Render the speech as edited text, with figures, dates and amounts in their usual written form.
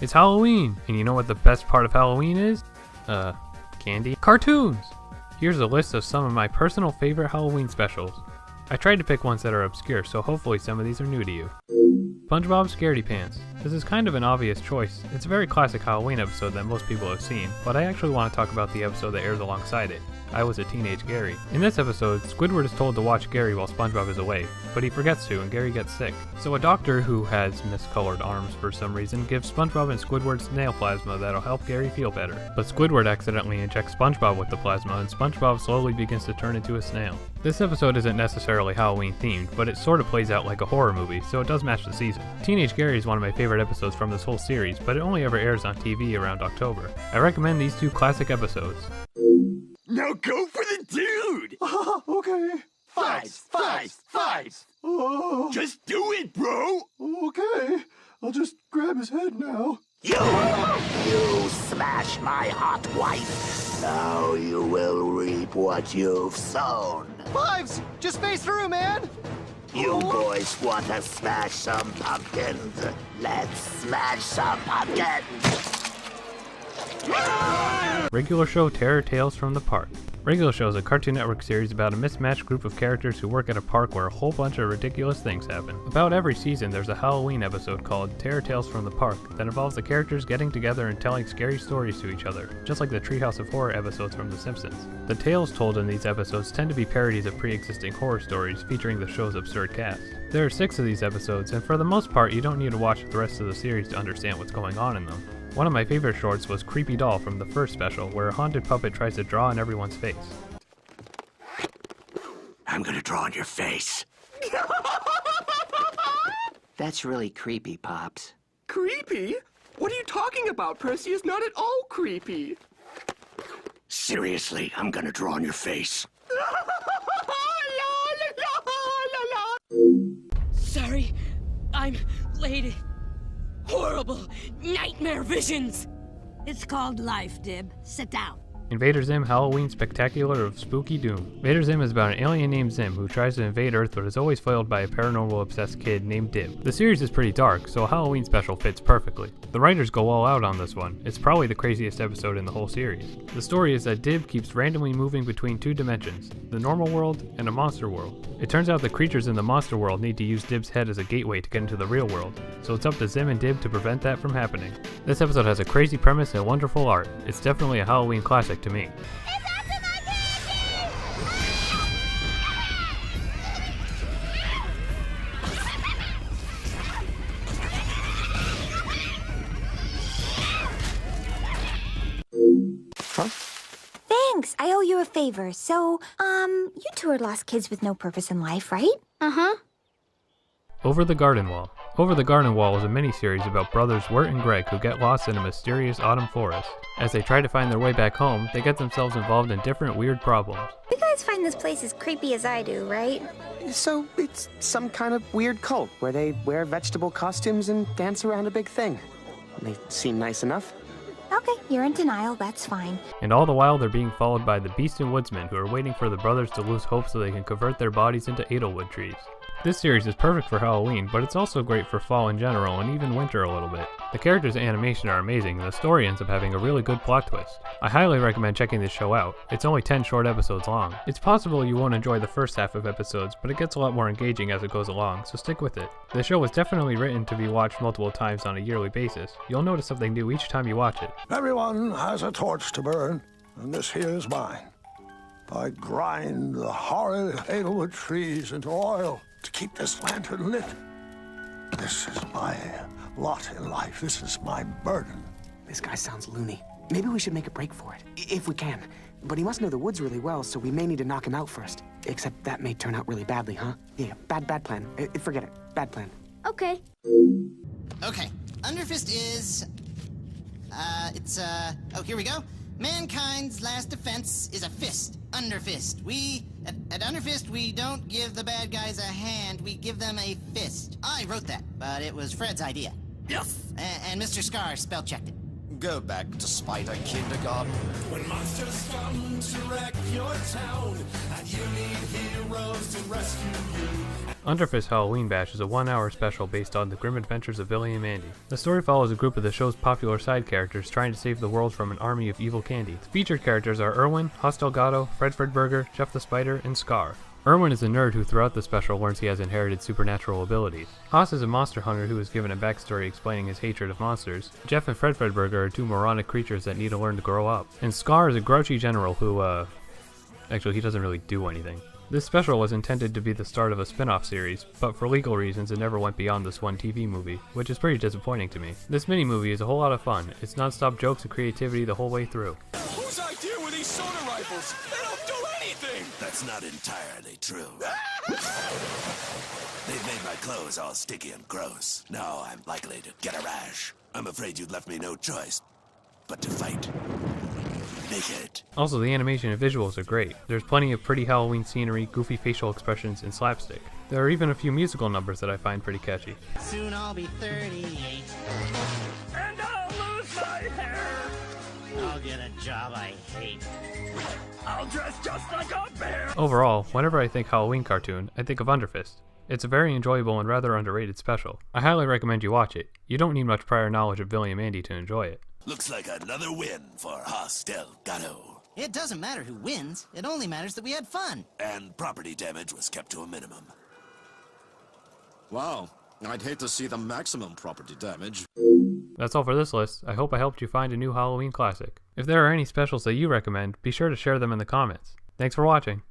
It's Halloween! And you know what the best part of Halloween is? Candy? Cartoons! Here's a list of some of my personal favorite Halloween specials. I tried to pick ones that are obscure, so hopefully some of these are new to you. SpongeBob Scaredy Pants. This is kind of an obvious choice. It's a very classic Halloween episode that most people have seen, but I actually want to talk about the episode that airs alongside it. I Was a Teenage Gary. In this episode, Squidward is told to watch Gary while SpongeBob is away, but he forgets to and Gary gets sick. So a doctor who has miscolored arms for some reason gives SpongeBob and Squidward snail plasma that'll help Gary feel better. But Squidward accidentally injects SpongeBob with the plasma and SpongeBob slowly begins to turn into a snail. This episode isn't necessarily Halloween themed, but it sort of plays out like a horror movie, so it does match the season. Teenage Gary is one of my favorite episodes from this whole series, but it only ever airs on TV around October. I recommend these two classic episodes. Now go for the dude! Okay. Fives! Oh, Just do it, bro! okay. I'll just grab his head now. You smashed my hot wife. Now you will reap what you've sown. Fives! Just face through, man! You boys want to smash some pumpkins? Let's smash some pumpkins! Regular Show Terror Tales from the Park. Regular Show is a Cartoon Network series about a mismatched group of characters who work at a park where a whole bunch of ridiculous things happen. About every season, there's a Halloween episode called Terror Tales from the Park that involves the characters getting together and telling scary stories to each other, just like the Treehouse of Horror episodes from The Simpsons. The tales told in these episodes tend to be parodies of pre-existing horror stories featuring the show's absurd cast. There are 6 of these episodes, and for the most part, you don't need to watch the rest of the series to understand what's going on in them. One of my favorite shorts was Creepy Doll from the first special, where a haunted puppet tries to draw on everyone's face. I'm gonna draw on your face. That's really creepy, Pops. Creepy? What are you talking about? Percy is not at all creepy. Seriously, I'm gonna draw on your face. Sorry, I'm late. Horrible nightmare visions. It's called life, Dib. Sit down. Invader Zim Halloween Spectacular of Spooky Doom. Invader Zim is about an alien named Zim who tries to invade Earth but is always foiled by a paranormal obsessed kid named Dib. The series is pretty dark, so a Halloween special fits perfectly. The writers go all out on this one. It's probably the craziest episode in the whole series. The story is that Dib keeps randomly moving between 2 dimensions, the normal world and a monster world. It turns out the creatures in the monster world need to use Dib's head as a gateway to get into the real world, so it's up to Zim and Dib to prevent that from happening. This episode has a crazy premise and wonderful art. It's definitely a Halloween classic to me. Thanks, I owe you a favor. So, you two are lost kids with no purpose in life, right? Uh-huh. Over the Garden Wall. Over the Garden Wall is a miniseries about brothers Wirt and Greg who get lost in a mysterious autumn forest. As they try to find their way back home, they get themselves involved in different weird problems. You guys find this place as creepy as I do, right? So, it's some kind of weird cult where they wear vegetable costumes and dance around a big thing. They seem nice enough. Okay, you're in denial, that's fine. And all the while they're being followed by the Beast and Woodsman who are waiting for the brothers to lose hope so they can convert their bodies into Edelwood trees. This series is perfect for Halloween, but it's also great for fall in general and even winter a little bit. The characters' animation are amazing and the story ends up having a really good plot twist. I highly recommend checking this show out. It's only 10 short episodes long. It's possible you won't enjoy the first half of episodes, but it gets a lot more engaging as it goes along, so stick with it. The show was definitely written to be watched multiple times on a yearly basis. You'll notice something new each time you watch it. Everyone has a torch to burn, and this here's mine. I grind the horrid Edelwood trees into oil to keep this lantern lit. This is my lot in life. This is my burden. This guy sounds loony. Maybe we should make a break for it, if we can. But he must know the woods really well, so we may need to knock him out first. Except that may turn out really badly, huh? Yeah, bad plan. Forget it. Bad plan. Okay. Okay, Underfist is... oh, here we go. Mankind's last defense is a fist. Underfist. At Underfist, we don't give the bad guys a hand, we give them a fist. I wrote that, but it was Fred's idea. Yes. And Mr. Scar spell-checked it. go back to Spider Kindergarten. When monsters come to wreck your town, and you need heroes to rescue you. Underfist Halloween Bash is a 1-hour special based on the grim adventures of Billy and Mandy. The story follows a group of the show's popular side characters trying to save the world from an army of evil candy. The featured characters are Irwin, Hoss Delgado, Fred Fredburger, Jeff the Spider, and Scar. Irwin is a nerd who throughout the special learns he has inherited supernatural abilities. Hoss is a monster hunter who is given a backstory explaining his hatred of monsters. Jeff and Fred Fredburger are two moronic creatures that need to learn to grow up. And Scar is a grouchy general who, actually he doesn't really do anything. This special was intended to be the start of a spin-off series, but for legal reasons it never went beyond this one TV movie, which is pretty disappointing to me. This mini-movie is a whole lot of fun. It's non-stop jokes and creativity the whole way through. Whose idea were these soda rifles? They don't do anything! That's not entirely true. They've made my clothes all sticky and gross. Now I'm likely to get a rash. I'm afraid you'd left me no choice but to fight. Naked. Also, the animation and visuals are great. There's plenty of pretty Halloween scenery, goofy facial expressions, and slapstick. There are even a few musical numbers that I find pretty catchy. Soon I'll be 38. And I'll lose my hair! I'll get a job I hate. I'll dress just like a bear! Overall, whenever I think Halloween cartoon, I think of Underfist. It's a very enjoyable and rather underrated special. I highly recommend you watch it. You don't need much prior knowledge of Billy and Mandy to enjoy it. Looks like another win for Hoss Delgado. It doesn't matter who wins. It only matters that we had fun. And property damage was kept to a minimum. Wow, I'd hate to see the maximum property damage. That's all for this list. I hope I helped you find a new Halloween classic. If there are any specials that you recommend, be sure to share them in the comments. Thanks for watching.